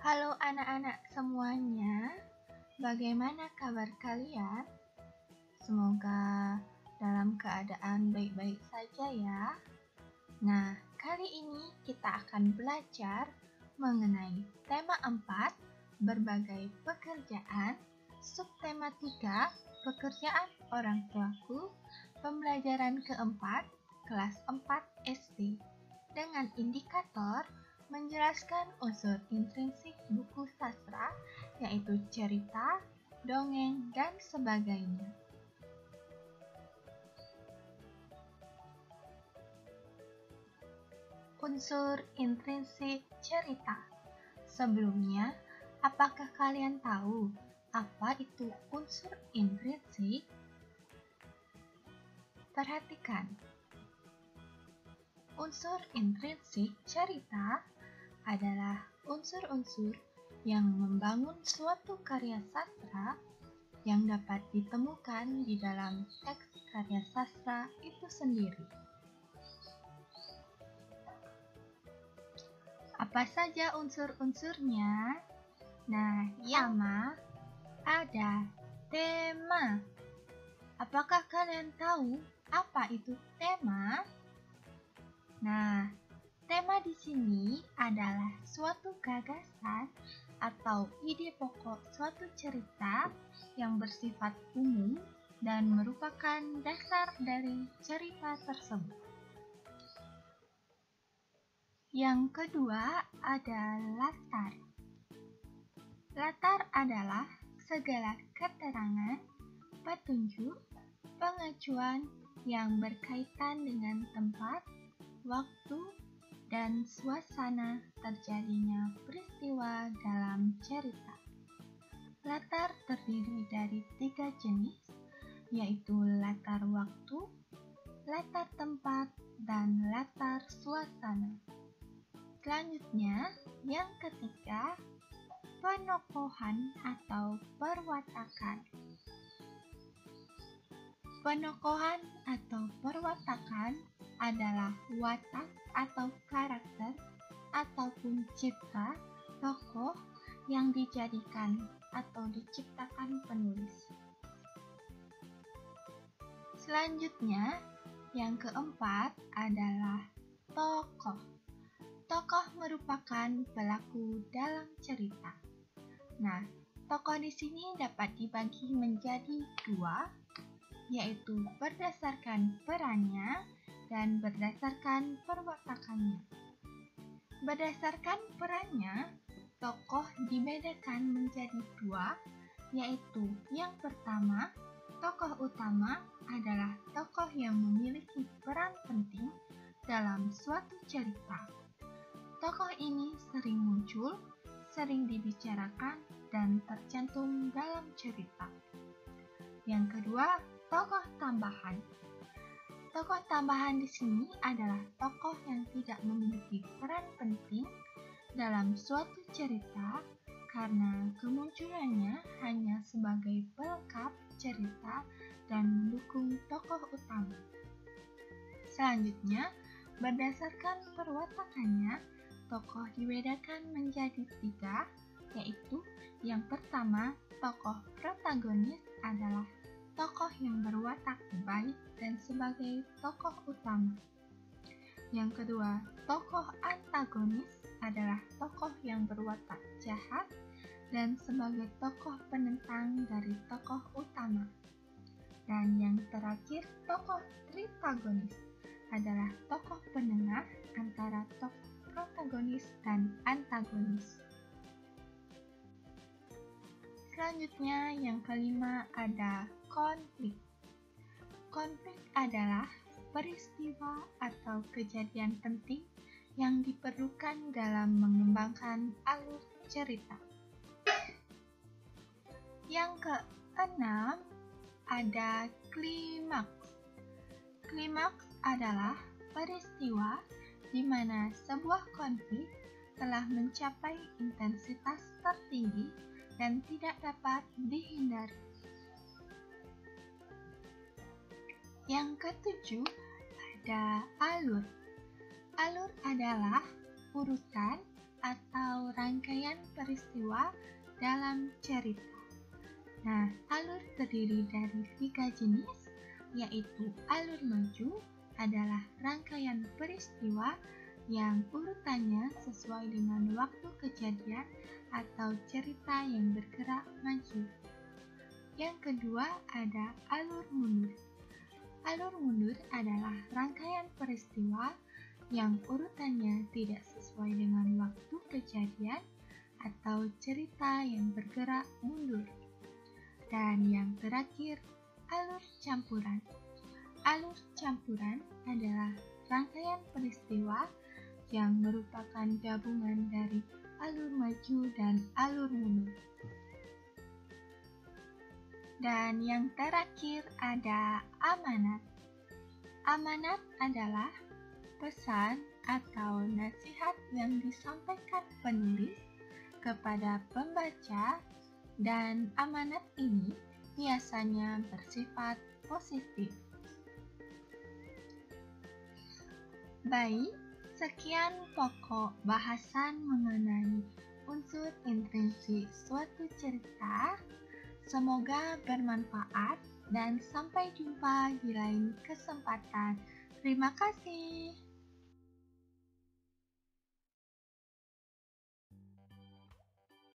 Halo anak-anak semuanya, bagaimana kabar kalian? Semoga dalam keadaan baik-baik saja ya. Nah, kali ini kita akan belajar mengenai tema 4, berbagai pekerjaan, subtema 3, pekerjaan orang tuaku, pembelajaran keempat, kelas 4 SD, dengan indikator menjelaskan unsur intrinsik buku sastra, yaitu cerita, dongeng, dan sebagainya. Unsur intrinsik cerita. Sebelumnya, apakah kalian tahu apa itu unsur intrinsik? Perhatikan. Unsur intrinsik cerita adalah unsur-unsur yang membangun suatu karya sastra yang dapat ditemukan di dalam teks karya sastra itu sendiri. Apa saja unsur-unsurnya? Nah, yang pertama ada tema. Apakah kalian tahu apa itu tema? Nah, tema di sini adalah suatu gagasan atau ide pokok suatu cerita yang bersifat umum dan merupakan dasar dari cerita tersebut. Yang kedua ada latar. Latar adalah segala keterangan, petunjuk, pengacuan yang berkaitan dengan tempat, waktu, dan suasana terjadinya peristiwa dalam cerita. Latar terdiri dari 3 jenis, yaitu latar waktu, latar tempat, dan latar suasana. Selanjutnya, yang ketiga, penokohan atau perwatakan. Penokohan atau perwatakan adalah watak atau karakter ataupun cipta tokoh yang dijadikan atau diciptakan penulis. Selanjutnya, yang keempat adalah tokoh. Tokoh merupakan pelaku dalam cerita. Nah, tokoh di sini dapat dibagi menjadi 2, yaitu berdasarkan perannya dan berdasarkan perwatakannya. Berdasarkan perannya, tokoh dibedakan menjadi 2, yaitu yang pertama, tokoh utama adalah tokoh yang memiliki peran penting dalam suatu cerita. Tokoh ini sering muncul, sering dibicarakan, dan tercantum dalam cerita. Yang kedua, tokoh tambahan. Tokoh tambahan di sini adalah tokoh yang tidak memiliki peran penting dalam suatu cerita karena kemunculannya hanya sebagai pelengkap cerita dan mendukung tokoh utama. Selanjutnya, berdasarkan perwatakannya, tokoh dibedakan menjadi 3, yaitu yang pertama, tokoh protagonis adalah tokoh yang berwatak baik dan sebagai tokoh utama. Yang kedua, tokoh antagonis adalah tokoh yang berwatak jahat dan sebagai tokoh penentang dari tokoh utama. Dan yang terakhir, tokoh tritagonis adalah tokoh penengah antara tokoh protagonis dan antagonis. Selanjutnya, yang kelima ada konflik. Konflik adalah peristiwa atau kejadian penting yang diperlukan dalam mengembangkan alur cerita. Yang keenam ada klimaks. Klimaks adalah peristiwa di mana sebuah konflik telah mencapai intensitas tertinggi dan tidak dapat dihindari. Yang ketujuh ada alur. Alur adalah urutan atau rangkaian peristiwa dalam cerita. Nah, alur terdiri dari 3 jenis, yaitu alur maju adalah rangkaian peristiwa yang urutannya sesuai dengan waktu kejadian atau cerita yang bergerak maju. Yang kedua ada alur mundur. Alur mundur adalah rangkaian peristiwa yang urutannya tidak sesuai dengan waktu kejadian atau cerita yang bergerak mundur. Dan yang terakhir, alur campuran. Alur campuran adalah rangkaian peristiwa yang merupakan gabungan dari alur maju dan alur mundur. Dan yang terakhir ada amanat. Amanat adalah pesan atau nasihat yang disampaikan penulis kepada pembaca, dan amanat ini biasanya bersifat positif. Baik, sekian pokok bahasan mengenai unsur intrinsik suatu cerita. Semoga bermanfaat dan sampai jumpa di lain kesempatan. Terima kasih.